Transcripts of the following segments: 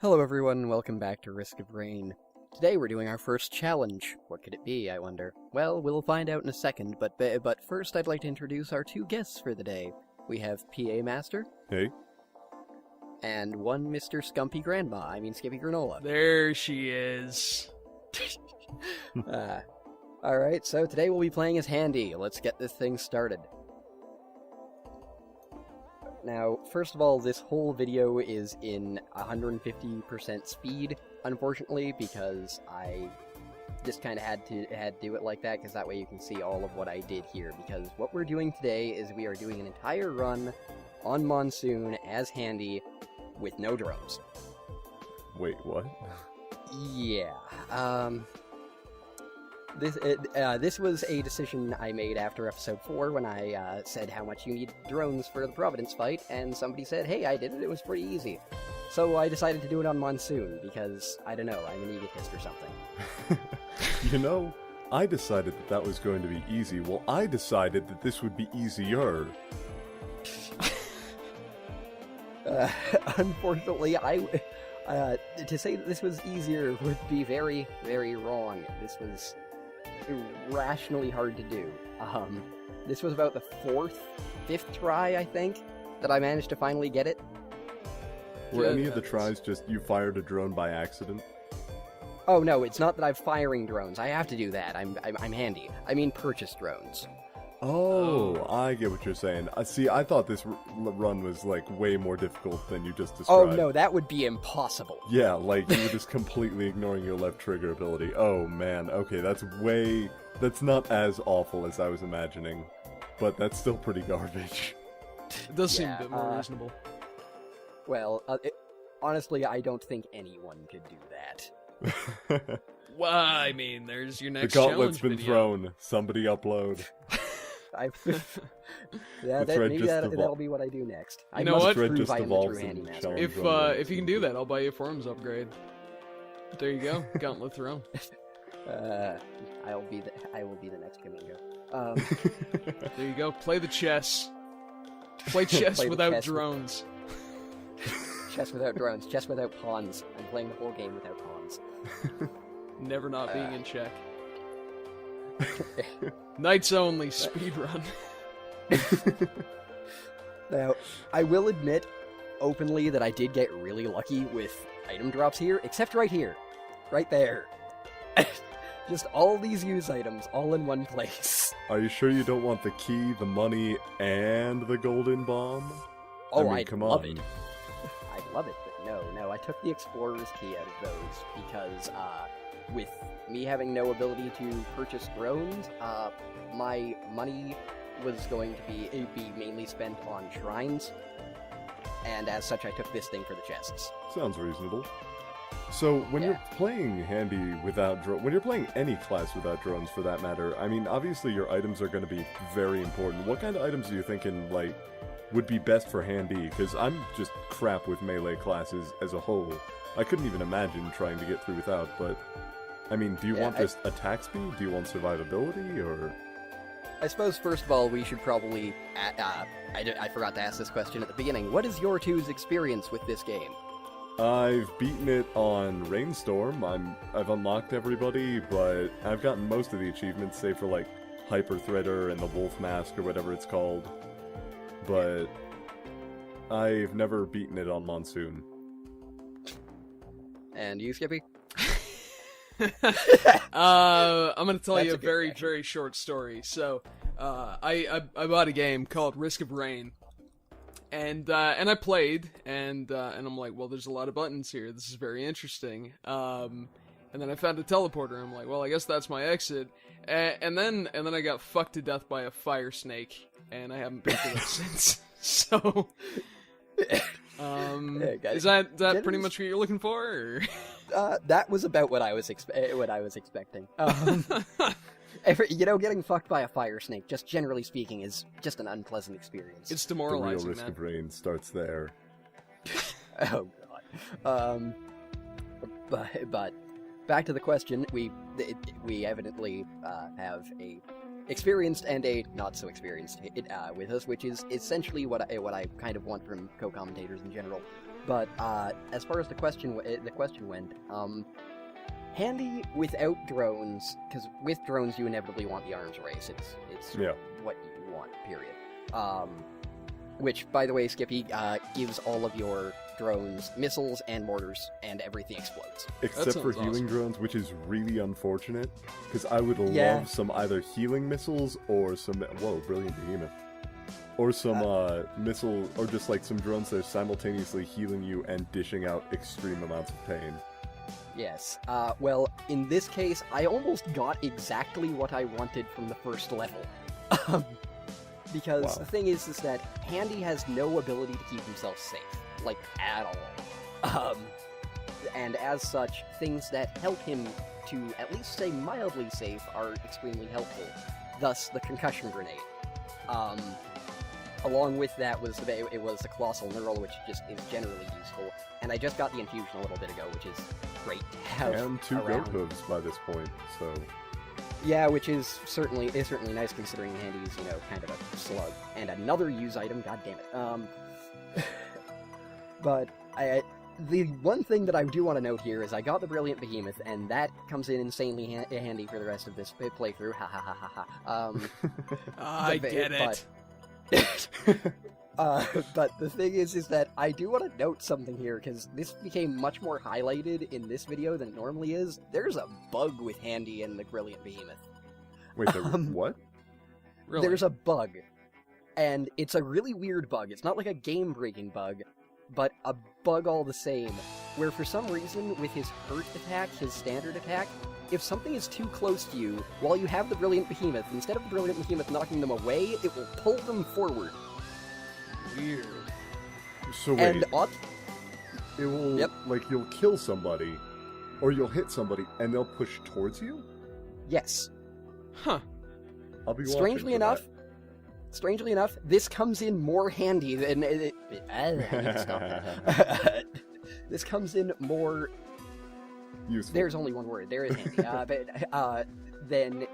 Hello everyone, and welcome back to Risk of Rain. Today we're doing our first challenge. What could it be, I wonder? Well, we'll find out in a second, but first I'd like to introduce our two guests for the day. We have PA Master. Hey. And one Mr. Skippy Skippy Granola. There she is. Alright, so today we'll be playing as Handy. Let's get this thing started. Now, first of all, this whole video is in 150% speed, unfortunately, because I just kind of had to do it like that, because that way you can see all of what I did here. Because what we're doing today is we are doing an entire run on Monsoon as Handy with no drones. Wait, what? Yeah. This was a decision I made after episode 4 when I said how much you need drones for the Providence fight, and somebody said, hey, I did it, it was pretty easy. So I decided to do it on Monsoon, because, I don't know, I'm an egotist or something. You know, I decided that was going to be easy. Well, I decided that this would be easier. Unfortunately, to say that this was easier would be very, very wrong. This was irrationally hard to do. This was about the fifth try, I think, that I managed to finally get it. Were any of the tries just you fired a drone by accident? Oh no, it's not that I'm firing drones. I have to do that. I'm Handy. I mean purchase drones. Oh, I get what you're saying. See, I thought this run was, like, way more difficult than you just Oh described. no, that would be impossible. Yeah, like, you were just completely ignoring your left trigger ability. Oh, man. Okay, that's not as awful as I was imagining. But that's still pretty garbage. It does seem a bit more reasonable. Well, honestly, I don't think anyone could do that. Well, I mean, there's your next The gauntlet's challenge been video. thrown. Somebody upload. Maybe that'll be what I do next. You know what? Prove I am the true Handy Master. If you can do that, I'll buy you a forums upgrade. There you go, gauntlet thrown. I will be the next Kamingo. There you go. Play the chess. Play chess without drones. Chess without drones. Chess without pawns. I'm playing the whole game without pawns. Never not being in check. Knights only speedrun. Now, I will admit openly that I did get really lucky with item drops here, except right here. Right there. Just all these use items all in one place. Are you sure you don't want the key, the money, and the golden bomb? Oh, I mean, come love on. it. I'd love it, but no, I took the Explorer's key out of those because, with me having no ability to purchase drones, my money was going to be mainly spent on shrines, and as such I took this thing for the chests. Sounds reasonable. So, when you're playing Handy without drones, when you're playing any class without drones for that matter, I mean, obviously your items are going to be very important. What kind of items are you thinking, like, would be best for Handy? Because I'm just crap with melee classes as a whole. I couldn't even imagine trying to get through without, but... I mean, do you want just attack speed? Do you want survivability, or...? I suppose, first of all, we should probably... I forgot to ask this question at the beginning. What is your two's experience with this game? I've beaten it on Rainstorm. I've unlocked everybody, but I've gotten most of the achievements, save for, like, Hyper Threader and the Wolf Mask, or whatever it's called. But I've never beaten it on Monsoon. And you, Skippy? I'm gonna tell you a very, question. very short story. So, I bought a game called Risk of Rain, and I played, and I'm like, well, there's a lot of buttons here. This is very interesting. And then I found a teleporter. I'm like, well, I guess that's my exit. And then I got fucked to death by a fire snake, and I haven't picked it up since. So, is that pretty much what you're looking for? Or? That was about what I was expecting. Getting fucked by a fire snake, just generally speaking, is just an unpleasant experience. It's The demoralizing, real Risk man. of Rain starts there. Oh god. But back to the question. We evidently have a experienced and a not so experienced with us, which is essentially what I kind of want from co-commentators in general. But as far as the question went, handy without drones, because with drones you inevitably want the arms race. It's Yeah. what you want, period. Which, by the way, Skippy, gives all of your drones missiles and mortars, and everything explodes. Except for sounds healing awesome. drones, which is really unfortunate, because I would Yeah. love some either healing missiles or some... Whoa, brilliant behemoth. Or some missile, or just like some drones that are simultaneously healing you and dishing out extreme amounts of pain. Yes. Well, in this case, I almost got exactly what I wanted from the first level. Because Wow. the thing is that Handy has no ability to keep himself safe. Like, at all. And as such, things that help him to at least stay mildly safe are extremely helpful. Thus, the concussion grenade. Along with that was it was a colossal knurl, which just is generally useful. And I just got the infusion a little bit ago, which is great to have And 2 around. goat hooves by this point, so... Yeah, which is certainly nice considering Handy's, kind of a slug. And another use item, god damn it. But the one thing that I do want to note here is I got the Brilliant Behemoth, and that comes in insanely handy for the rest of this playthrough. Ha ha ha ha ha. I get it. But the thing is that I do want to note something here, because this became much more highlighted in this video than it normally is. There's a bug with Handy and the Brilliant Behemoth. Wait, what? Really? There's a bug, and it's a really weird bug. It's not like a game-breaking bug, but a bug all the same, where for some reason, with his hurt attack, his standard attack, if something is too close to you, while you have the Brilliant Behemoth, instead of the Brilliant Behemoth knocking them away, it will pull them forward. Weird. So wait, And it will, Yep. like, you'll kill somebody, or you'll hit somebody, and they'll push towards you? yes, Huh. I'll be watching strangely for strangely enough, this comes in more handy than... I need to stop that. This comes in more... that. Useful. There's only one word. There is handy. Than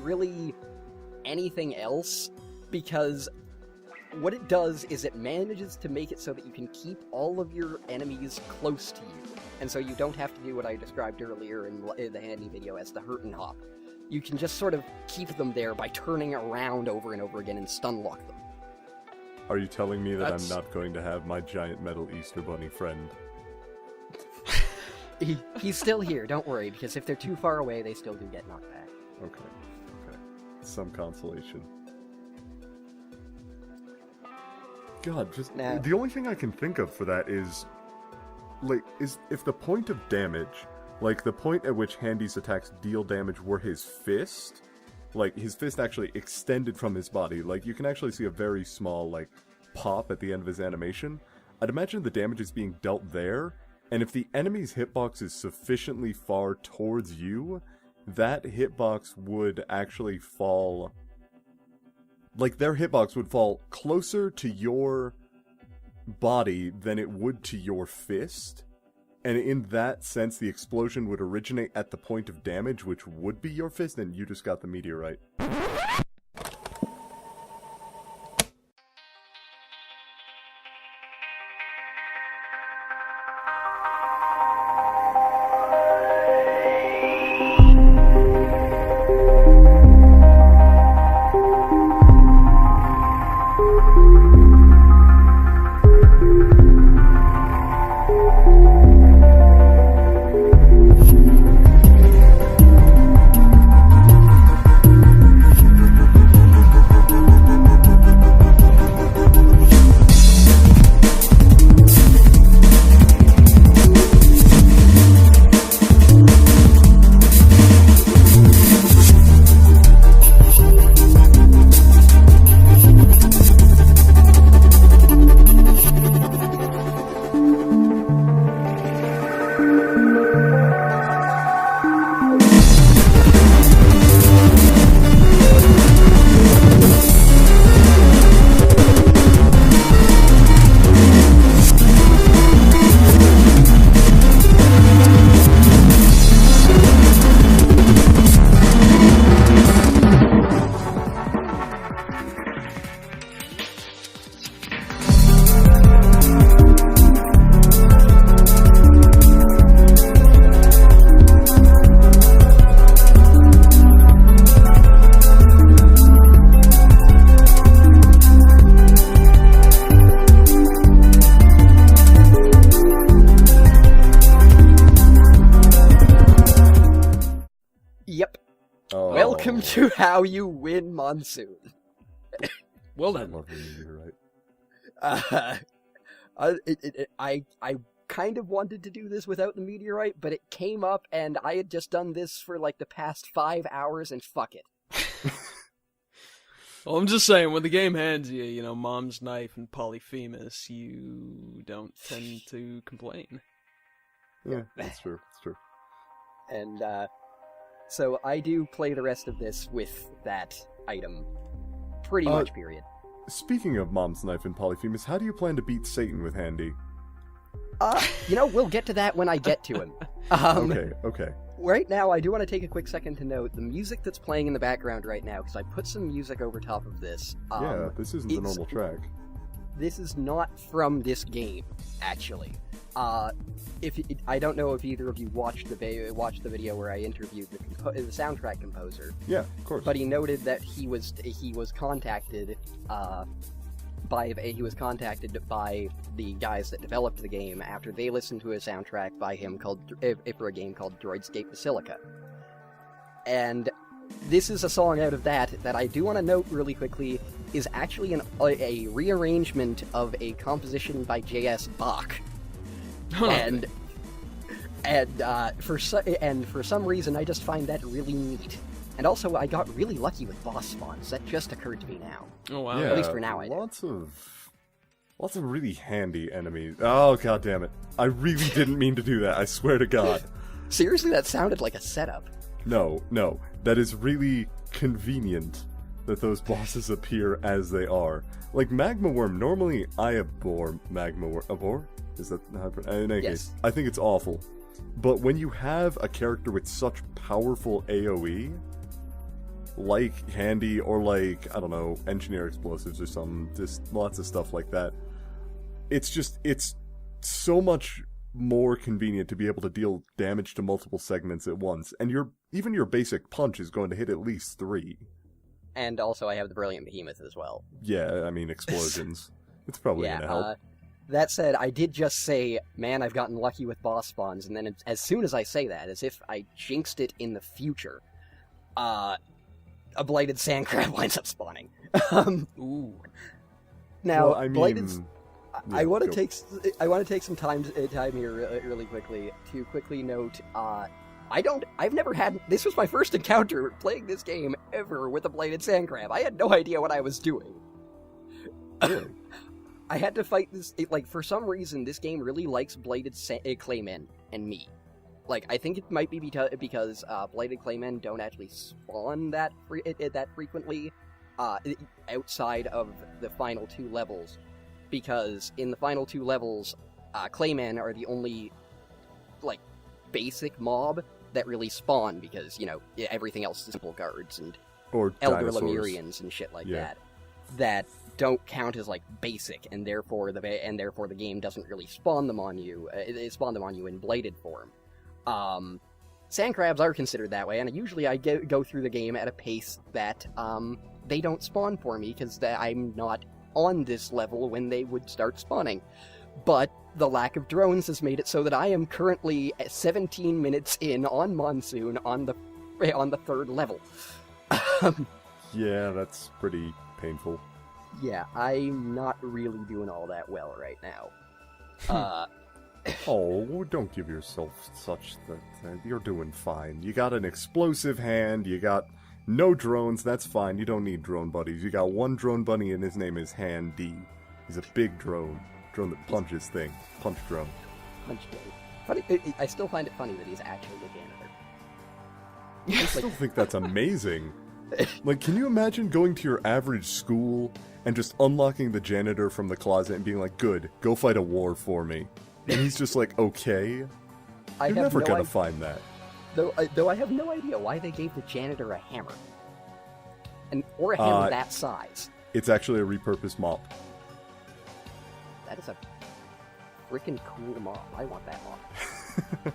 really anything else, because what it does is it manages to make it so that you can keep all of your enemies close to you, and so you don't have to do what I described earlier in the Handy video as the hurt and hop. You can just sort of keep them there by turning around over and over again and stun lock them. Are you telling me that That's- I'm not going to have my giant metal Easter Bunny friend? He's still here, don't worry, because if they're too far away, they still do get knocked back. Okay. Some consolation. God, just... Nah. The only thing I can think of for that is... Like, is if the point of damage... Like, the point at which Handy's attacks deal damage were his fist... Like, his fist actually extended from his body. Like, you can actually see a very small, like, pop at the end of his animation. I'd imagine the damage is being dealt there, and if the enemy's hitbox is sufficiently far towards you, that hitbox would actually fall... Like, their hitbox would fall closer to your body than it would to your fist. And in that sense, the explosion would originate at the point of damage, which would be your fist, and you just got the meteorite. to how you win Monsoon. Well I then. love the meteorite. I kind of wanted to do this without the meteorite, but it came up, and I had just done this for like the past 5 hours, and fuck it. Well, I'm just saying, when the game hands you, you know, Mom's Knife and Polyphemus, you don't tend to complain. Yeah, that's true. It's true. And so I do play the rest of this with that item, pretty much. Period. Speaking of Mom's Knife and Polyphemus, how do you plan to beat Satan with Handy? You know, we'll get to that when I get to him. Okay. Right now, I do want to take a quick second to note the music that's playing in the background right now, because I put some music over top of this. Yeah, this isn't the normal track. This is not from this game, actually. I don't know if either of you watched the video where I interviewed the soundtrack composer. Yeah, of course. But he noted that he was contacted by the guys that developed the game after they listened to a soundtrack by him for a game called Droidscape Basilica. And this is a song out of that I do want to note really quickly is actually a rearrangement of a composition by J.S. Bach. And for some reason I just find that really neat. And also, I got really lucky with boss spawns. That just occurred to me now. Oh wow! Yeah, At least for now, I did. Lots of really handy enemies. Oh god damn it! I really didn't mean to do that. I swear to God. Seriously, that sounded like a setup. No, that is really convenient that those bosses appear as they are. Like Magma Worm. Normally, I abhor Magma Worm. Abhor? Is that how? In any case, I think it's awful. But when you have a character with such powerful AoE, like Handy or like, I don't know, Engineer Explosives or something, just lots of stuff like that, it's so much more convenient to be able to deal damage to multiple segments at once, and even your basic punch is going to hit at least 3. And also, I have the Brilliant Behemoth as well. Yeah, I mean, explosions. It's probably going to help. That said, I did just say, man, I've gotten lucky with boss spawns, and then as soon as I say that, as if I jinxed it in the future, a Blighted Sand Crab winds up spawning. Ooh. Now, well, I mean, Blighted... Yeah, I want to take some time here really quickly to quickly note, I've never had... This was my first encounter playing this game ever with a Blighted Sand Crab. I had no idea what I was doing. Really? I had to fight this, for some reason, this game really likes Blighted Claymen and me. Like, I think it might be because Blighted Claymen don't actually spawn that frequently outside of the final 2 levels. Because in the final 2 levels, Claymen are the only, basic mob that really spawn, because, everything else is simple guards and Or Elder dinosaurs. Lemurians and shit like that don't count as basic, and therefore the game doesn't really spawn them on you. It spawn them on you in blighted form. Sand crabs are considered that way, and usually I go through the game at a pace that they don't spawn for me because I'm not on this level when they would start spawning. But the lack of drones has made it so that I am currently at 17 minutes in on Monsoon on the 3rd level. Yeah, that's pretty painful. Yeah, I'm not really doing all that well right now. Oh, don't give yourself such that. You're doing fine. You got an explosive hand, you got no drones, that's fine. You don't need drone buddies. You got one drone buddy and his name is Han-D. He's a big drone. Drone that punches thing. Punch drone. Punch drone. Funny, I still find it funny that he's actually a janitor. I still think that's amazing. Can you imagine going to your average school and just unlocking the janitor from the closet and being like, good, go fight a war for me. And he's just like, okay. You're never gonna find that. Though I have no idea why they gave the janitor a hammer. Or a hammer that size. It's actually a repurposed mop. That is a freaking cool mop. I want that mop.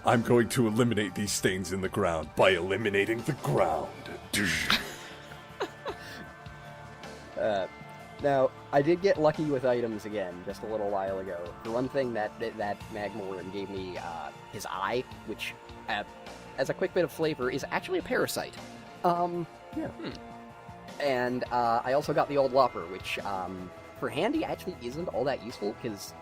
I'm going to eliminate these stains in the ground by eliminating the ground. Now, I did get lucky with items again just a little while ago. For one thing, that Magma Worm gave me his eye, which, as a quick bit of flavor, is actually a parasite. Yeah. And I also got the old Lopper, which for Handy actually isn't all that useful, because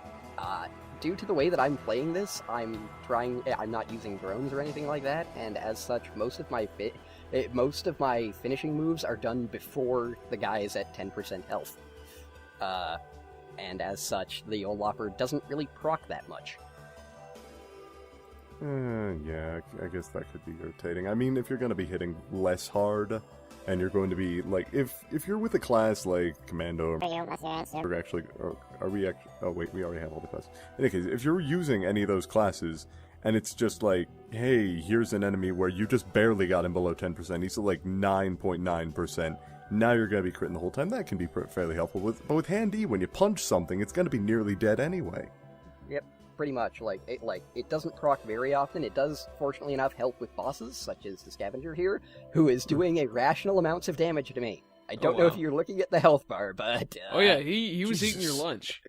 due to the way that I'm playing this, I'm not using drones or anything like that, and as such, most of my finishing moves are done before the guy is at 10% health. And as such, the old Lopper doesn't really proc that much. Yeah, I guess that could be irritating. I mean, if you're going to be hitting less hard, and you're going to be, like, if you're with a class like Commando, or actually, are we actually, oh wait, we already have all the classes. In any case, if you're using any of those classes, and it's just like, hey, here's an enemy where you just barely got him below 10%, he's at like 9.9%, now you're going to be critting the whole time, that can be fairly helpful. But with Handy, when you punch something, it's going to be nearly dead anyway. Yep. Pretty much, it doesn't proc very often. It does, fortunately enough, help with bosses, such as the Scavenger here, who is doing irrational amounts of damage to me. I don't know if you're looking at the health bar, but... oh yeah, he was eating your lunch.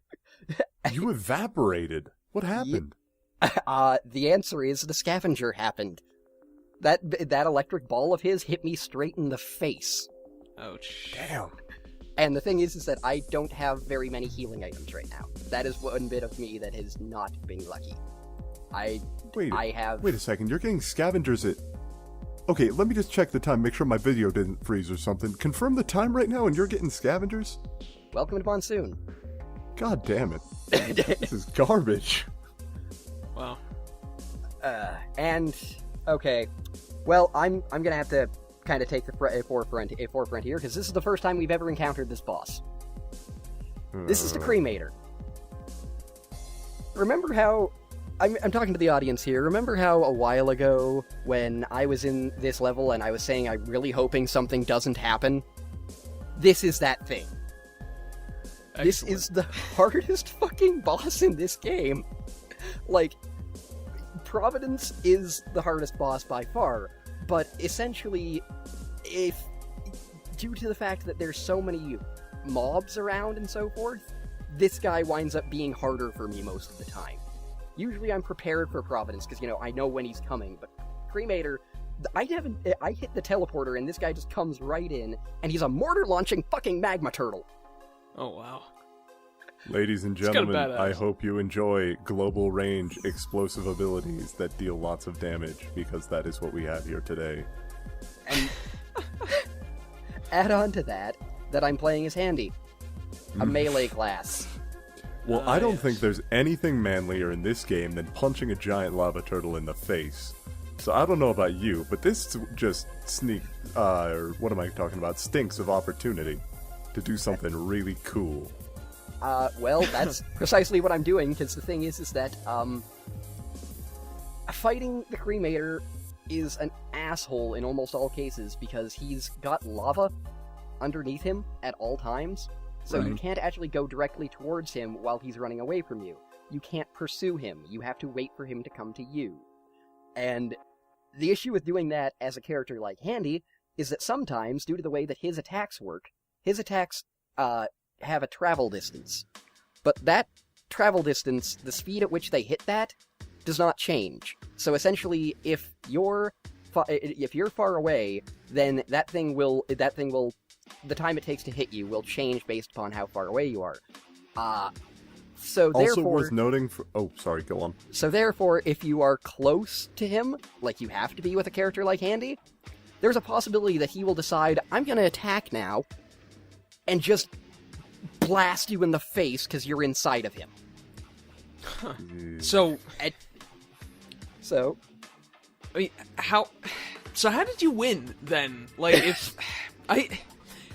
You evaporated. What happened? The answer is the Scavenger happened. That electric ball of his hit me straight in the face. Ouch. Damn. And the thing is that I don't have very many healing items right now. That is one bit of me that has not been lucky. Wait a second, you're getting scavengers at... Okay, let me just check the time, make sure my video didn't freeze or something. Confirm the time right now and you're getting scavengers? Welcome to Monsoon. God damn it. This is garbage. Wow. And, okay. Well, I'm gonna have to kind of take the forefront here, because this is the first time we've ever encountered this boss. This is the cremator. Remember how... I'm talking to the audience here. Remember how a while ago, when I was in this level and I was saying I'm really hoping something doesn't happen? This is that thing. Excellent. This is the hardest fucking boss in this game. Like, Providence is the hardest boss by far, but essentially, due to the fact that there's so many mobs around and so forth, this guy winds up being harder for me most of the time. Usually I'm prepared for Providence, because, I know when he's coming, but Cremator, I hit the teleporter and this guy just comes right in, and he's a mortar-launching fucking magma turtle. Oh, wow. Ladies and gentlemen, I hope you enjoy global range explosive abilities that deal lots of damage, because that is what we have here today. And add on to that I'm playing as Handy, a melee class. Well, I don't think there's anything manlier in this game than punching a giant lava turtle in the face. So I don't know about you, but this just stinks of opportunity to do something really cool. Well, that's precisely what I'm doing, because the thing is that, fighting the Cremator is an asshole in almost all cases, because he's got lava underneath him at all times, so you can't actually go directly towards him while he's running away from you. You can't pursue him, you have to wait for him to come to you. And the issue with doing that as a character like Handy is that sometimes, due to the way that his attacks work, his attacks, have a travel distance. But that travel distance, the speed at which they hit that, does not change. So essentially, if you're far away, then that thing will, the time it takes to hit you will change based upon how far away you are. So also therefore, worth noting go on. So therefore, if you are close to him, like you have to be with a character like Handy, there's a possibility that he will decide, I'm gonna attack now, and just blast you in the face because you're inside of him. Huh. So, I mean, how did you win then? Like, if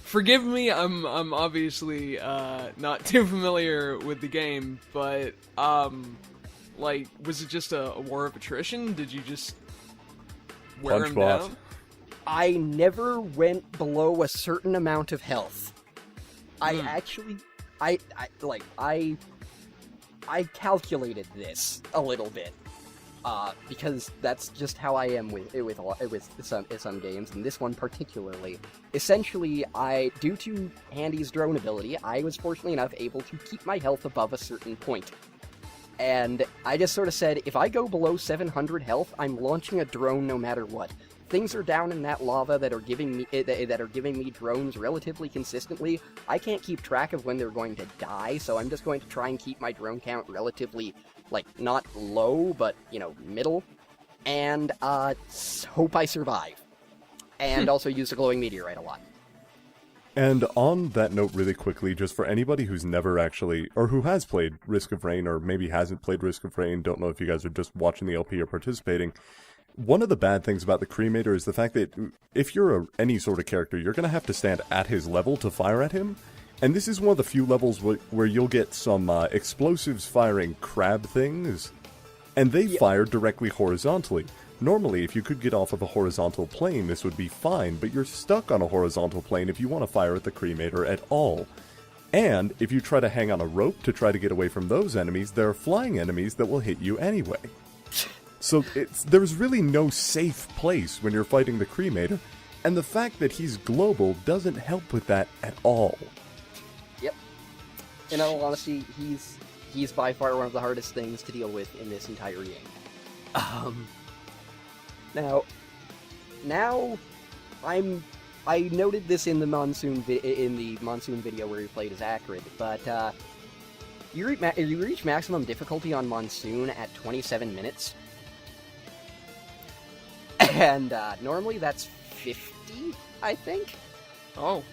forgive me, I'm obviously not too familiar with the game, but like, was it just a war of attrition? Did you just wear him down? I never went below a certain amount of health. I calculated this a little bit, because that's just how I am with some games, and this one particularly. Essentially, due to Handy's drone ability, I was fortunately enough able to keep my health above a certain point. And I just sort of said, if I go below 700 health, I'm launching a drone no matter what. things are down in that lava that are giving me drones relatively consistently. I can't keep track of when they're going to die, so I'm just going to try and keep my drone count relatively, like, not low, but, you know, middle. And, hope I survive. And also use the glowing meteorite a lot. And on that note, really quickly, just for anybody who's never actually, or who has played Risk of Rain, or maybe hasn't played Risk of Rain, don't know if you guys are just watching the LP or participating, one of the bad things about the cremator is the fact that if you're any sort of character, you're going to have to stand at his level to fire at him. And this is one of the few levels where you'll get some explosives firing crab things, and they fire directly horizontally. Normally, if you could get off of a horizontal plane, this would be fine, but you're stuck on a horizontal plane if you want to fire at the cremator at all. And if you try to hang on a rope to try to get away from those enemies, there are flying enemies that will hit you anyway. So there's really no safe place when you're fighting the cremator, and the fact that he's global doesn't help with that at all. Yep. In all honesty, he's by far one of the hardest things to deal with in this entire game. Now, I noted this in the Monsoon video where he played as Acrid, but you reach maximum difficulty on Monsoon at 27 minutes, and normally that's 50, I think. Oh.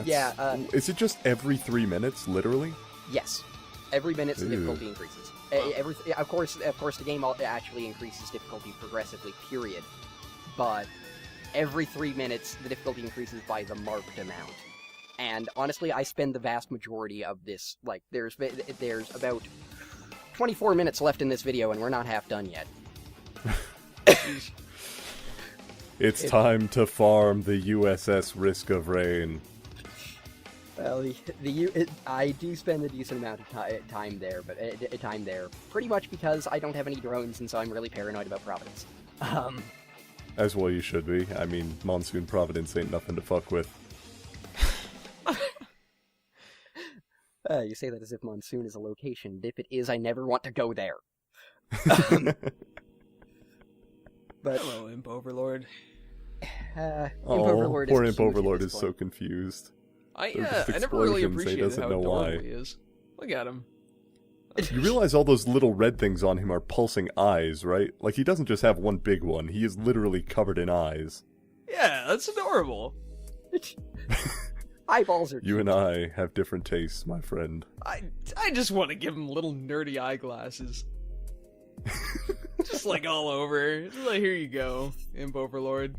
Yeah. Is it just every 3 minutes, literally? Yes. Every minute the difficulty increases. Of course, the game actually increases difficulty progressively, period. But every 3 minutes, the difficulty increases by the marked amount. And honestly, I spend the vast majority of this, like, there's about 24 minutes left in this video, and we're not half done yet. It's time to farm the USS Risk of Rain. Well, I do spend a decent amount of time there, pretty much because I don't have any drones, and so I'm really paranoid about Providence. As well you should be. I mean, Monsoon Providence ain't nothing to fuck with. You say that as if Monsoon is a location. If it is, I never want to go there. But hello, Imp Overlord. Imp Overlord poor Imp Overlord is so confused. I never really appreciated how adorable he is. Look at him. You realize all those little red things on him are pulsing eyes, right? Like, he doesn't just have one big one, he is literally covered in eyes. Yeah, that's adorable. Eyeballs are You and I have different tastes, my friend. I just want to give him little nerdy eyeglasses. Just like all over. Just like, here you go, Imp Overlord.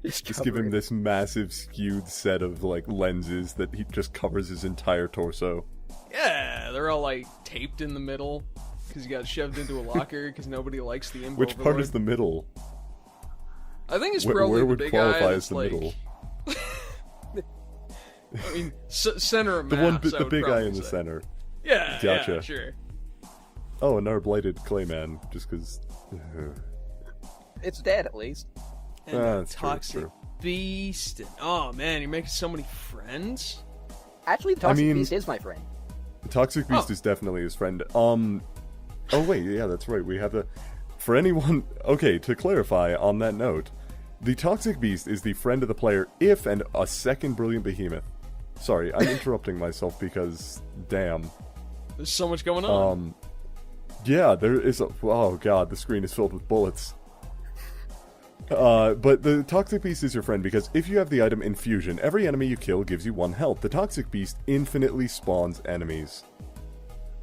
Just give him this massive skewed set of, like, lenses that he just covers his entire torso. Yeah, they're all, like, taped in the middle, because you got shoved into a locker, because nobody likes the Imp Which Overlord. part is the middle? I think it's probably where the big would qualify eye as the like... middle? I mean, center of maps, the big eye in the center. Yeah, Gotcha. yeah, sure. Oh, another blighted Clayman, just because... It's dead, at least. And a toxic beast. And, oh, man, you're making so many friends? Actually, the toxic beast is my friend. The toxic beast is definitely his friend. Oh, wait, yeah, that's right. We have the... For anyone... Okay, to clarify on that note, the toxic beast is the friend of the player if and a second brilliant behemoth. Sorry, I'm interrupting myself because... Damn. There's so much going on. Yeah, there is a... Oh, God, the screen is filled with bullets. But the Toxic Beast is your friend because if you have the item Infusion, every enemy you kill gives you 1 health. The Toxic Beast infinitely spawns enemies.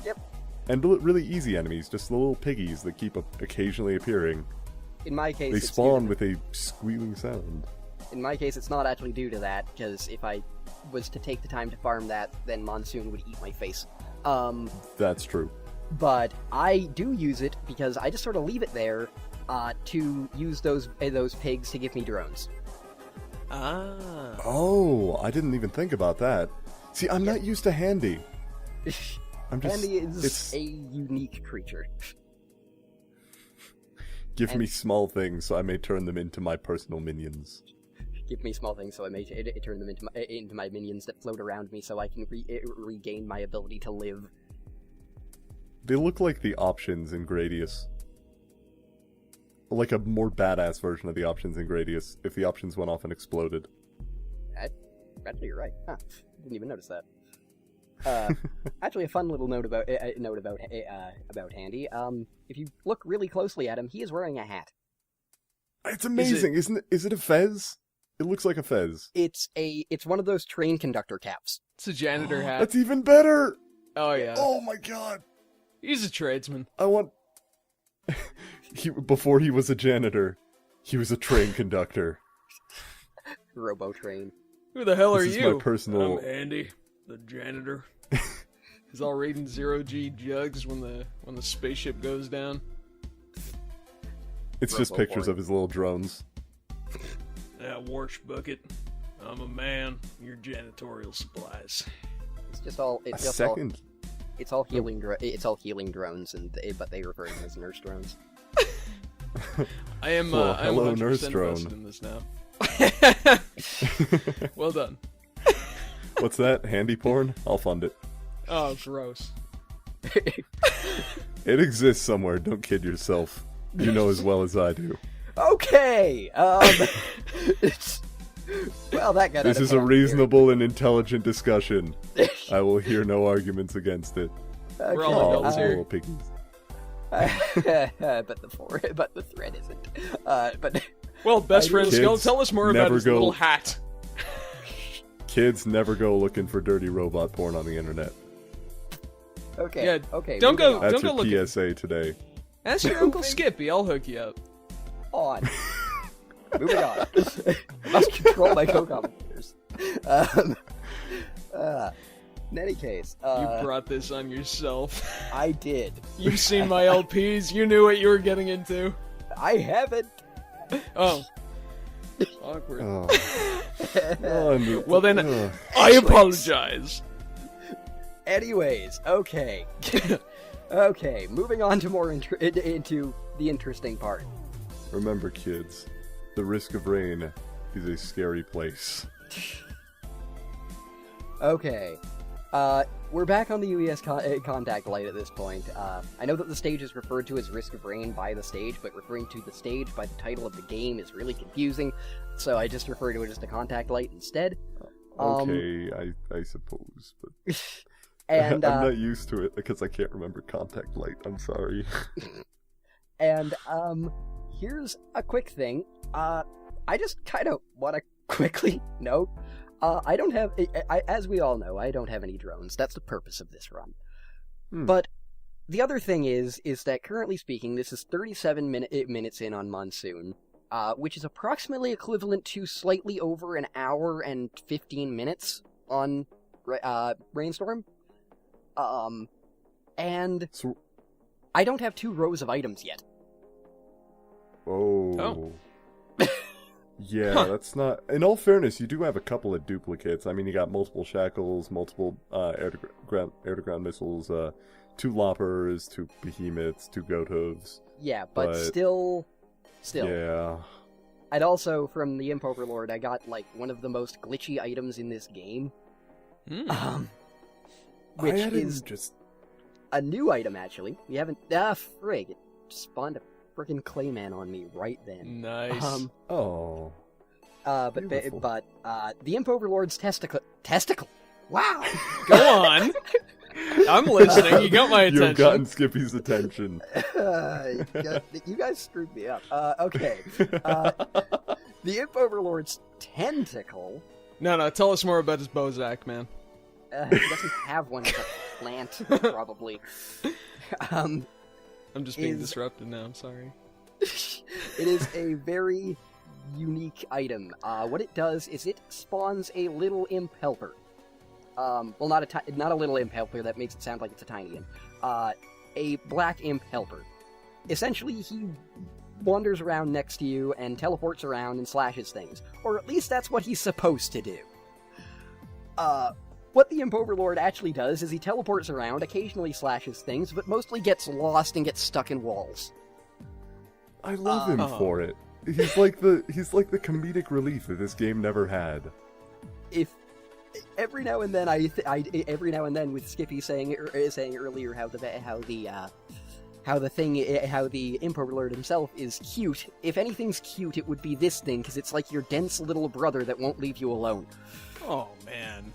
Yep. And really easy enemies, just the little piggies that keep occasionally appearing. In my case, they spawn with a squealing sound. In my case, it's not actually due to that, because if I was to take the time to farm that, then Monsoon would eat my face. That's true. But I do use it because I just sort of leave it there to use those pigs to give me drones. Ah. Oh, I didn't even think about that. See, I'm not used to Handy. Handy is a unique creature. Give me small things so I may turn them into my personal minions. Give me small things so I may turn them into my minions that float around me so I can regain my ability to live. They look like the options in Gradius. like a more badass version of the options in Gradius if the options went off and exploded. Actually, you're right. Huh. Didn't even notice that. Actually, a fun little note about Handy. If you look really closely at him, he is wearing a hat. It's amazing, isn't it? Is it a fez? It looks like a fez. It's one of those train conductor caps. It's a janitor hat. That's even better. Oh yeah. Oh my god. He's a tradesman. I want. Before he was a janitor, he was a train conductor. Robo train. Who the hell are This is you? my personal. I'm Andy, the janitor. He's all reading 0G jugs when the spaceship goes down. It's just pictures of his little drones. Yeah, wash bucket. I'm a man. Your janitorial supplies. It's just all. It's just second. all. It's all healing. It's all healing drones, but they refer to them as nurse drones. I am. Well, I'm hello, 100% nurse drone. invested in this now. Well done. What's that? Handy porn? I'll fund it. Oh, gross. It exists somewhere. Don't kid yourself. You know as well as I do. Okay. Well, that got. This is a reasonable and intelligent discussion. I will hear no arguments against it. We're all adults here. Little piggies. but the thread isn't. But Well, best friend Kids Skull, tell us more about never his go- little hat. Kids never go looking for dirty robot porn on the internet. okay. Yeah, Okay. don't moving go- That's Don't your look PSA today. Ask your Uncle Skippy, I'll hook you up. on. Moving on. I must control my co-commentators. In any case, You brought this on yourself. I did. You've seen my LPs, you knew what you were getting into. I haven't. Oh. Awkward. Oh, Well then, ugh. I apologize. Anyways, okay. Okay, moving on to more into the interesting part. Remember, kids, the risk of rain is a scary place. Okay. We're back on the UES contact light at this point. I know that the stage is referred to as Risk of Rain by the stage, but referring to the stage by the title of the game is really confusing, so I just refer to it as the contact light instead. Okay, I suppose, but And, I'm not used to it because I can't remember contact light. I'm sorry. And, here's a quick thing. I just kind of want to quickly note, I don't have, as we all know, I don't have any drones. That's the purpose of this run. But the other thing is that currently speaking, this is 37 minutes in on Monsoon, which is approximately equivalent to slightly over an hour and 15 minutes on Rainstorm. And So, I don't have 2 rows of items yet. oh. Yeah, that's not... In all fairness, you do have a couple of duplicates. I mean, you got multiple shackles, multiple air-to-ground missiles, 2 loppers, 2 behemoths, 2 goat hooves. Yeah, but still. Yeah. I'd also, from the Imp Overlord, I got, like, one of the most glitchy items in this game. Which I had is just... a new item, actually. We haven't... frig. It spawned a frickin' Clayman on me right then. Nice. Oh. Beautiful. But the Imp Overlord's testicle. Wow! Go on. I'm listening. You got my attention. You've gotten Skippy's attention. You guys screwed me up. Okay. The Imp Overlord's tentacle... No, tell us more about his Bozak, man. He doesn't have one. It's a plant, probably. I'm just being disrupted now, I'm sorry. It is a very unique item. What it does is it spawns a little imp helper. Well, not a little imp helper, that makes it sound like it's a tiny imp. A black imp helper. Essentially, he wanders around next to you and teleports around and slashes things. Or at least that's what he's supposed to do. What the Imp Overlord actually does is he teleports around, occasionally slashes things, but mostly gets lost and gets stuck in walls. I love him for it. He's like the comedic relief that this game never had. If every now and then, every now and then, with Skippy saying earlier how how the imp overlord himself is cute. If anything's cute, it would be this thing, because it's like your dense little brother that won't leave you alone. Oh, man.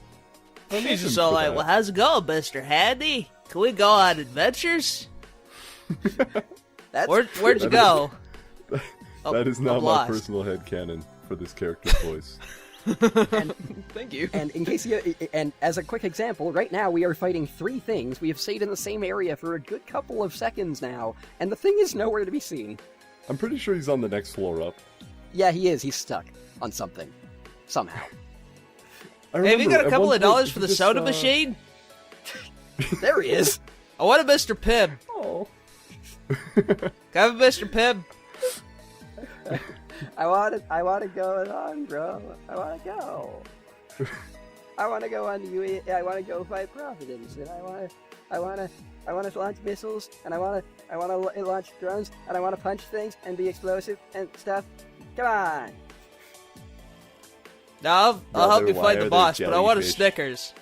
She's just all like, well, how's it going, Mr. Handy? Can we go on adventures? Where'd you go? That is not I'm my lost. personal headcanon for this character's voice. And, Thank you. and in case you, and as a quick example, right now we are fighting 3 things. We have stayed in the same area for a good couple of seconds now, and the thing is nowhere to be seen. I'm pretty sure he's on the next floor up. Yeah, he is. He's stuck on something. Somehow. Hey, have you got a couple of dollars for the soda machine? There he is. I want a Mr. Pibb. Oh. Can I have a Mr. Pibb? I want to go on, bro. I want to go. I want to go on the I want to go fight Providence, and I want to launch missiles, and I want to launch drones, and I want to punch things and be explosive and stuff. Come on. No, I'll help you Brother, why fight are the there boss, but I want a jellyfish? Snickers.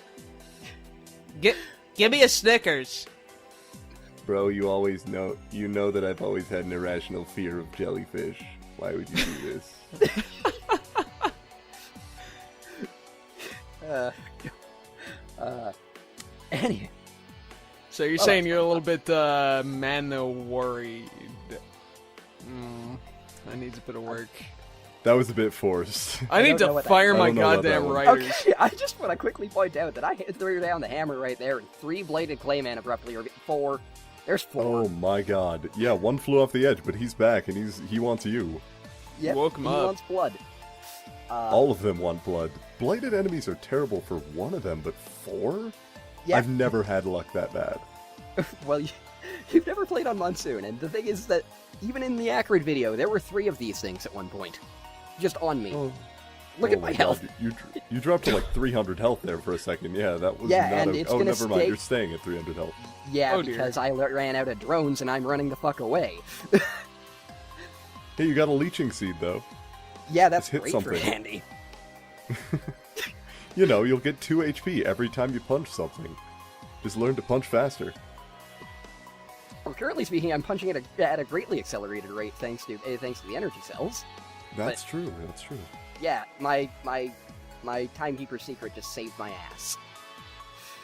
Give me a Snickers. Bro, you know that I've always had an irrational fear of jellyfish. Why would you do this? Anyway. So you're saying you're a little bit worried. I need a bit of work. That was a bit forced. I need don't know to what that fire is. my I don't know about goddamn that one. writers. Okay, I just want to quickly point out that I threw down the hammer right there, and 3 bladed clayman abruptly, or 4. There's 4. Oh my god. Yeah, one flew off the edge, but he's back, and he wants you. Yep, woke him he up. wants blood. All of them want blood. Blighted enemies are terrible for 1 of them, but 4? Yeah. I've never had luck that bad. Well, you've never played on Monsoon, and the thing is that even in the Acrid video, there were 3 of these things at one point. Just on me. Oh. Look at my health. God. You dropped to like 300 health there for a second. Yeah, that was Yeah, not and a... it's Oh, gonna never mind. stay- You're staying at 300 health. Yeah, Oh, dear. because I ran out of drones, and I'm running the fuck away. Hey, you got a leeching seed, though. Yeah, that's Just hit great for something. Handy. You know, you'll get 2 HP every time you punch something. Just learn to punch faster. Well, currently speaking, I'm punching at a greatly accelerated rate thanks to the energy cells. That's true, that's true. Yeah, my timekeeper secret just saved my ass.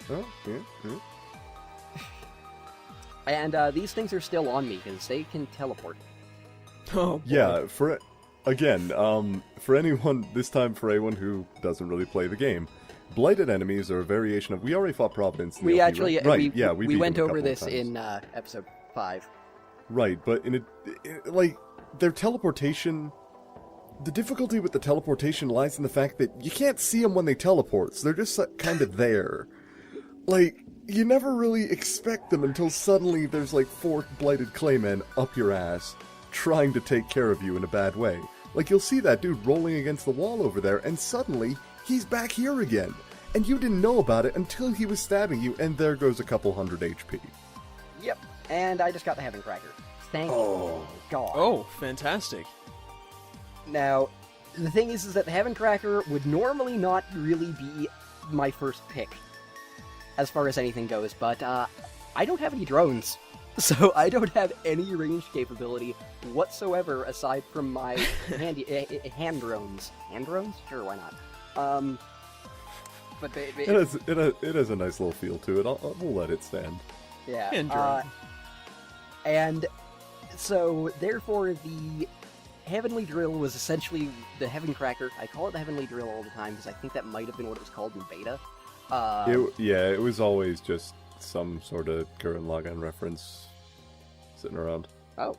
Oh, yeah, yeah. And these things are still on me because they can teleport. Oh, boy. Yeah, for anyone, this time for anyone who doesn't really play the game, blighted enemies are a variation of... We already fought Providence in the We LP, actually, right? we, yeah, we beat went him a over couple of this times. in episode 5. Right, but like, their teleportation... The difficulty with the teleportation lies in the fact that you can't see them when they teleport, so they're just kind of there. Like, you never really expect them until suddenly there's like 4 blighted claymen up your ass, trying to take care of you in a bad way. Like, you'll see that dude rolling against the wall over there, and suddenly, he's back here again. And you didn't know about it until he was stabbing you, and there goes a couple hundred HP. Yep, and I just got the Heaven Cracker. Thank God. Oh, fantastic. Now, the thing is that the Heaven Cracker would normally not really be my first pick, as far as anything goes, but I don't have any drones, so I don't have any range capability whatsoever aside from my hand drones. Hand drones? Sure, why not? But It has a nice little feel to it. We'll let it stand. yeah. Hand drone. And so, therefore, the Heavenly Drill was essentially the Heaven Cracker. I call it the Heavenly Drill all the time because I think that might have been what it was called in beta. It was always just some sort of Gurren Lagann reference sitting around. Oh,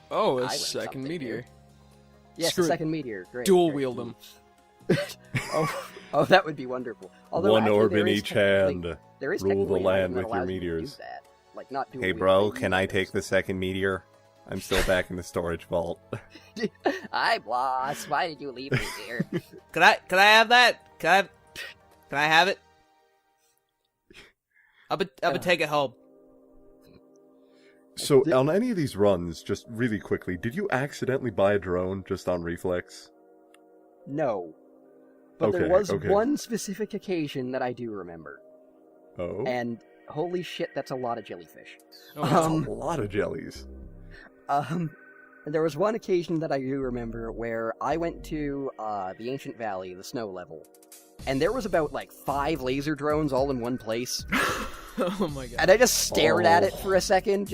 Oh, I a learned second something meteor. yes, Screw the it. second meteor. Great. Dual great. wield them. Oh, that would be wonderful. Although One actually, orb there in is each technically- hand. There is Rule the technically an land item that with your allows you to do meteors. that. Like, not dual Hey wield, bro, but can I meteors. take the second meteor? I'm still back in the storage vault. Hi, boss. Why did you leave me here? Can I have that? Can I have it? I'm gonna take it home. So, on any of these runs, just really quickly, did you accidentally buy a drone just on reflex? No. But there Okay, was okay. one specific occasion that I do remember. Oh? And holy shit, that's a lot of jellyfish. Oh, wow. A lot of jellies. There was one occasion that I do remember where I went to the Ancient Valley, the snow level, and there was about, like, 5 laser drones all in one place. Oh my god. And I just stared at it for a second,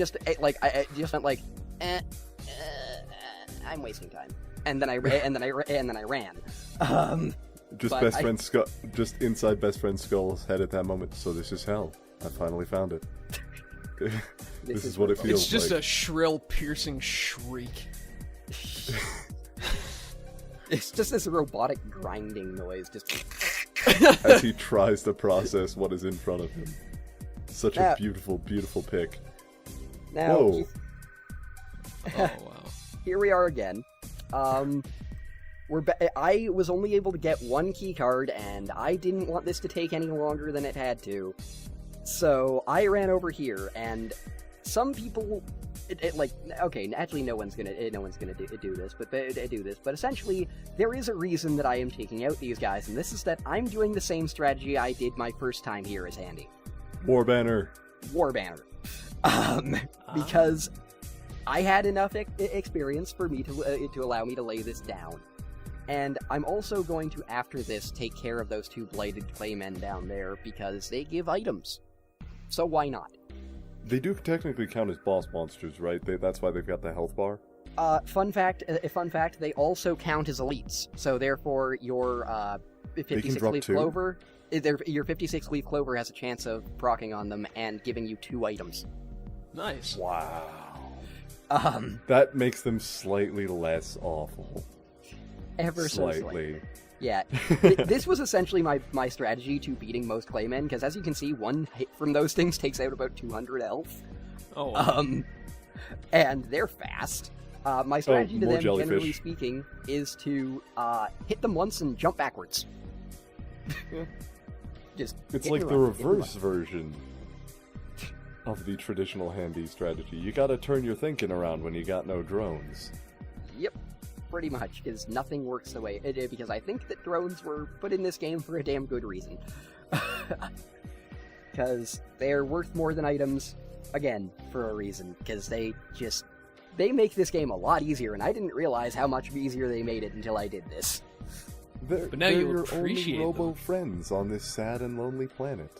I just went like, I'm wasting time. And then I ran. Just inside best friend Skull's head at that moment. So this is hell. I finally found it. This is what it feels like. It's just a shrill, piercing shriek. It's just this robotic grinding noise, just as he tries to process what is in front of him. Such a beautiful, beautiful pick. now. Whoa. Oh, wow. Here we are again. I was only able to get 1 key card, and I didn't want this to take any longer than it had to. So I ran over here, and some people, okay, actually no one's gonna do this, but essentially there is a reason that I am taking out these guys, and this is that I'm doing the same strategy I did my first time here as Handy. War Banner. Because I had enough experience for me to allow me to lay this down. And I'm also going to, after this, take care of those 2 blighted claymen down there, because they give items. So why not? They do technically count as boss monsters, right? That's why they've got the health bar? Fun fact, they also count as elites. So therefore, your 56-leaf clover... Your 56-leaf clover has a chance of proccing on them and giving you 2 items. Nice. Wow. That makes them slightly less awful. Ever so slightly. slightly. Yeah. This was essentially my strategy to beating most claymen, because as you can see, 1 hit from those things takes out about 200 health. Oh, wow. And they're fast. My strategy to them, jellyfish. generally speaking, is to hit them once and jump backwards. It's like the reverse version of the traditional handy strategy. You gotta turn your thinking around when you got no drones. Yep, pretty much, because nothing works the way it did, because I think that drones were put in this game for a damn good reason. Because they're worth more than items, again, for a reason, because they make this game a lot easier, and I didn't realize how much easier they made it until I did this. But now they're you your appreciate only robo them. friends on this sad and lonely planet.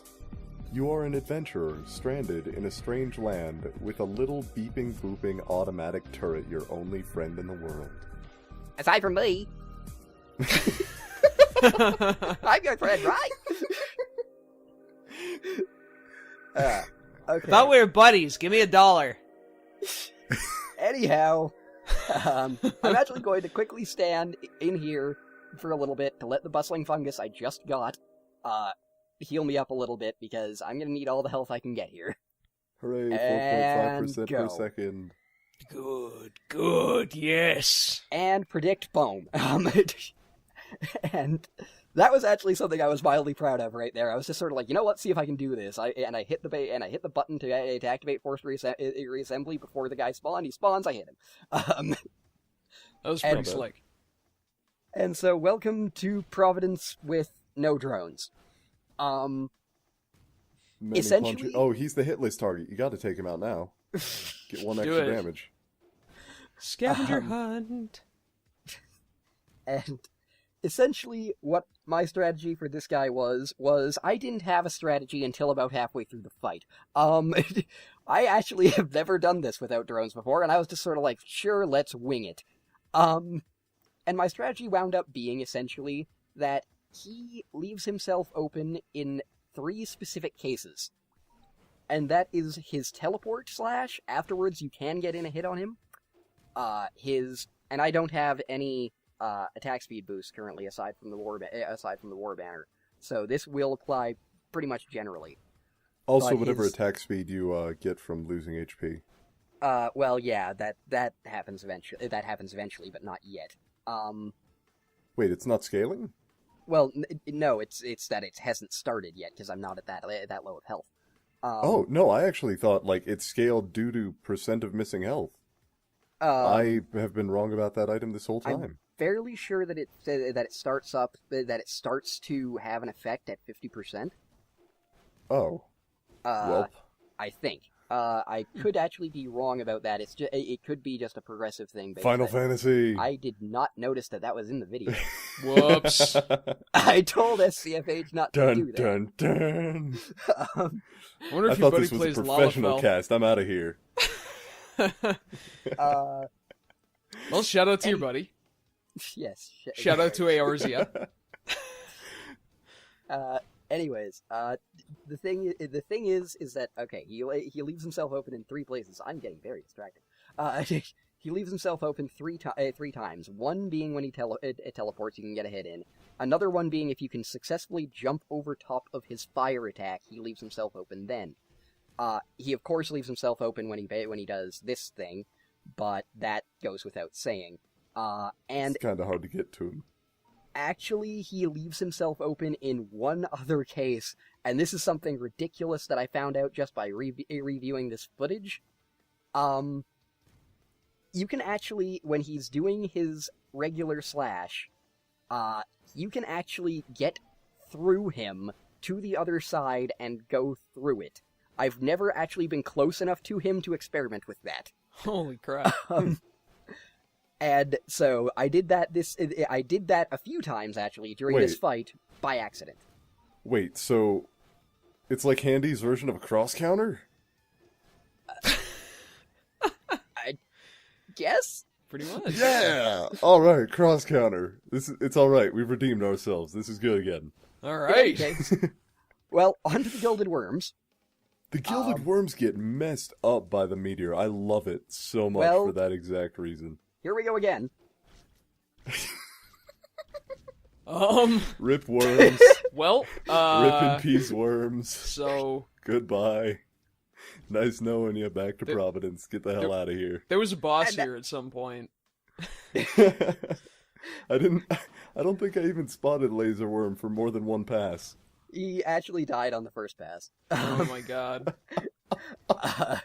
You are an adventurer stranded in a strange land with a little beeping booping automatic turret, your only friend in the world. Aside from me. I'm your friend, right? Okay. Thought we were buddies. Give me $1. Anyhow, I'm actually going to quickly stand in here for a little bit to let the bustling fungus I just got heal me up a little bit, because I'm going to need all the health I can get here. Hooray, And 4.5% go. per second. Good, yes. And predict boom. And that was actually something I was mildly proud of right there. I was just sort of like, you know what, see if I can do this. I hit the button to activate forced reassembly before the guy spawned. He spawns, I hit him. That was pretty and- slick. And so, welcome to Providence with no drones. Many Essentially- punches. Oh, he's the hit list target. You gotta take him out now. Get 1 Do extra it. damage. Scavenger hunt. And essentially, what my strategy for this guy was I didn't have a strategy until about halfway through the fight. I actually have never done this without drones before, and I was just sort of like, sure, let's wing it. And my strategy wound up being essentially that he leaves himself open in 3 specific cases. And that is his teleport / afterwards you can get in a hit on him. And I don't have any attack speed boost currently aside from the war banner. So this will apply pretty much generally. Also, But whatever his- attack speed you get from losing HP. Well, yeah, that happens eventually, but not yet. Wait, it's not scaling? Well, no, it's that it hasn't started yet, because I'm not at that low of health. Oh, no, I actually thought, like, it's scaled due to % of missing health. I have been wrong about that item this whole time. I'm fairly sure that it starts to have an effect at 50%. Oh. Welp. I think. I could actually be wrong about that. It could be just a progressive thing. Final Fantasy. I did not notice that was in the video. Whoops. I told SCFH not to do that. Dun dun. I wonder I if your thought buddy this was plays a professional Lalafell. cast. I'm out of here. Well, shout out to your buddy. Yes. Shout out to Aorzia. Anyways, the thing is that okay, he leaves himself open in 3 places. I'm getting very distracted. He leaves himself open 3 times. One being when he teleports, you can get a hit in. Another one being if you can successfully jump over top of his fire attack, he leaves himself open then. He of course leaves himself open when he does this thing, but that goes without saying. And It's kind of hard to get to him. actually, he leaves himself open in one other case, and this is something ridiculous that I found out just by reviewing this footage. You can actually, when he's doing his regular slash, you can actually get through him to the other side and go through it. I've never actually been close enough to him to experiment with that. Holy crap. And so I did that a few times actually during this fight by accident. Wait, so it's like Handy's version of a cross counter? I guess? Pretty much. Yeah! Alright, cross counter. It's alright, we've redeemed ourselves. This is good again. Alright. Okay. Well, on to the Gilded Worms. The Gilded Worms get messed up by the meteor. I love it so much for that exact reason. Here we go again. Rip worms. Well, Rip in peace worms. So... Goodbye. Nice knowing you. Back to Providence. Get the hell out of here. There was a boss here at some point. I don't think I even spotted Laser Worm for more than one pass. He actually died on the first pass. Oh my god. Oh,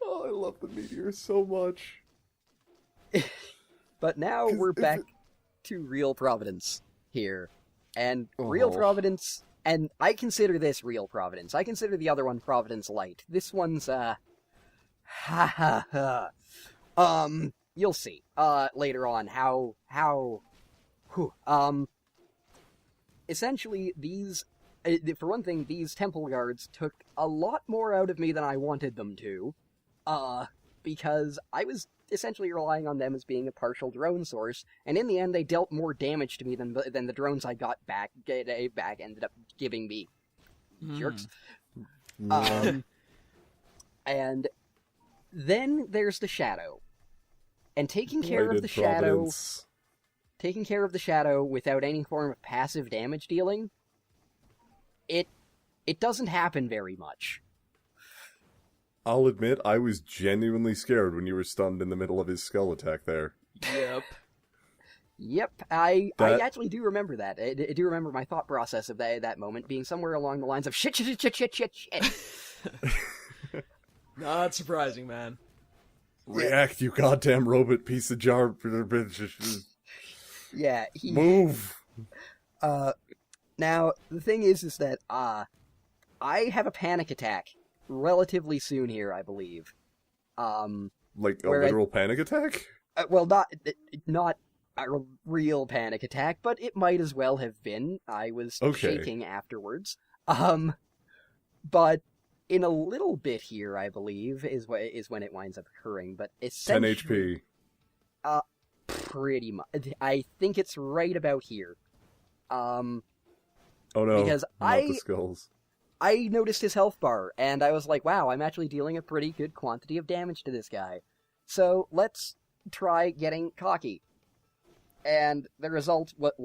I love the meteor so much. But now we're back to real Providence here. And real Providence, and I consider this real Providence. I consider the other one Providence Light. This one's, you'll see, later on essentially these, for one thing, these temple guards took a lot more out of me than I wanted them to, because I was essentially relying on them as being a partial drone source, and in the end they dealt more damage to me than the drones I got back ended up giving me. Jerks. And then there's the Shadow. And taking care of the Shadow without any form of passive damage dealing, it doesn't happen very much. I'll admit, I was genuinely scared when you were stunned in the middle of his skull attack there. Yep, I actually do remember that. I do remember my thought process of that moment being somewhere along the lines of shit. Not surprising, man. React, you goddamn robot piece of jar. Yeah, Move! Now, the thing is that, I have a panic attack relatively soon here, I believe. Like a literal panic attack? Well, not a real panic attack, but it might as well have been. I was shaking afterwards. But in a little bit here, I believe, is when it winds up occurring, but essentially... 10 HP. Pretty much. I think it's right about here. Oh no, because not the skulls. I noticed his health bar, and I was like, wow, I'm actually dealing a pretty good quantity of damage to this guy. So, let's try getting cocky. And the result, what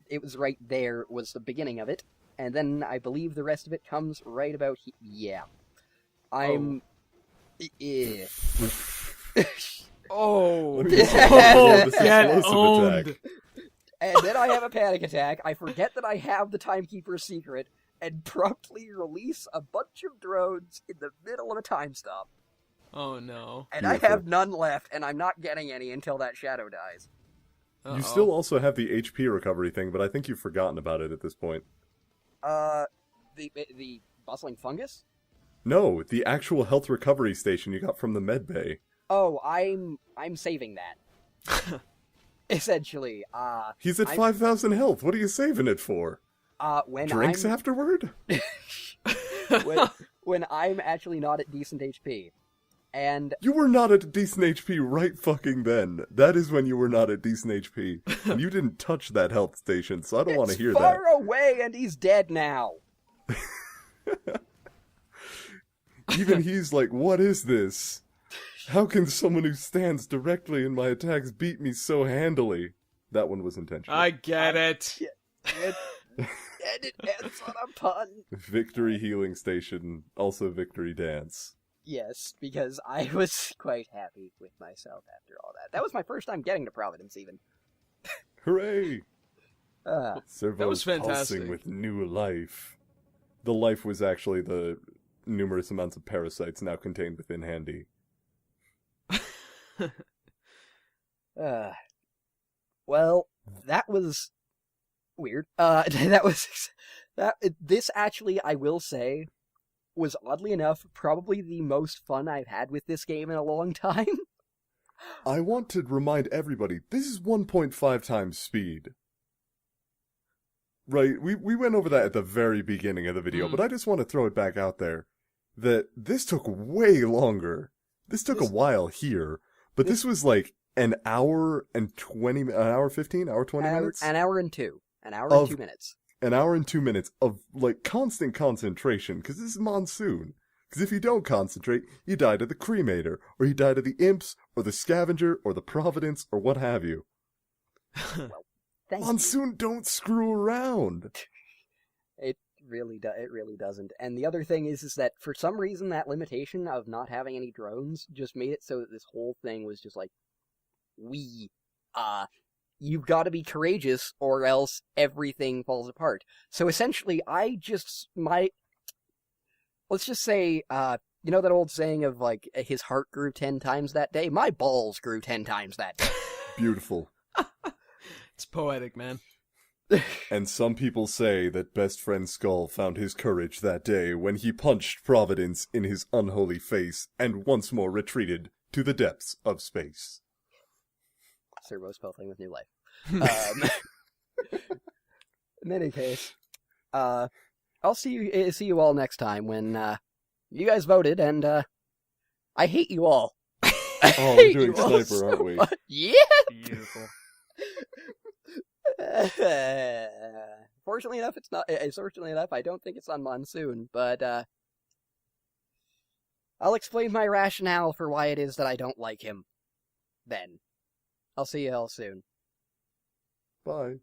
it was right there, was the beginning of it, and then I believe the rest of it comes right about here. Yeah. I'm... Yeah. Oh! Get owned! And then I have a panic attack, I forget that I have the Timekeeper's secret, and promptly release a bunch of drones in the middle of a time stop. Oh no. And I have none left, and I'm not getting any until that Shadow dies. You still also have the HP recovery thing, but I think you've forgotten about it at this point. The bustling fungus? No, the actual health recovery station you got from the med bay. Oh, I'm saving that. Essentially, He's at 5,000 health. What are you saving it for? When Drinks afterward? when I'm actually not at decent HP. And You were not at decent HP right fucking then. That is when you were not at decent HP. And you didn't touch that health station, so I don't want to hear that. far away, and he's dead now. Even he's like, what is this? How can someone who stands directly in my attacks beat me so handily? That one was intentional. I get it. And it ends on a pun. Victory healing station, also victory dance. Yes, because I was quite happy with myself after all that. That was my first time getting to Providence, even. Hooray! Servo's that was fantastic. pulsing with new life. The life was actually the numerous amounts of parasites now contained within Handy. Well, that was weird. This actually, I will say, was oddly enough probably the most fun I've had with this game in a long time. I want to remind everybody, this is 1.5 times speed. Right, we went over that at the very beginning of the video, but I just want to throw it back out there, that this took way longer. This took a while here, but this was like an hour and 20, an hour 15, hour 20 minutes? An hour and 2 minutes. An hour and 2 minutes of, like, constant concentration, because this is Monsoon. Because if you don't concentrate, you die to the cremator, or you die to the imps, or the scavenger, or the providence, or what have you. Well, thank Monsoon don't screw around. It really doesn't. And the other thing is that for some reason that limitation of not having any drones just made it so that this whole thing was just like, you've got to be courageous or else everything falls apart. So essentially, let's just say, you know that old saying of, like, his heart grew 10 times that day? My balls grew 10 times that day. Beautiful. It's poetic, man. And some people say that best friend Skull found his courage that day when he punched Providence in his unholy face and once more retreated to the depths of space. Servo's playing with new life. In any case, I'll see you all next time when you guys voted, and I hate you all. Oh, we're doing Sniper, aren't we? Yeah. Beautiful. Fortunately enough, it's not. Fortunately enough, I don't think it's on Monsoon, but I'll explain my rationale for why it is that I don't like him. Then, I'll see you all soon. Bye.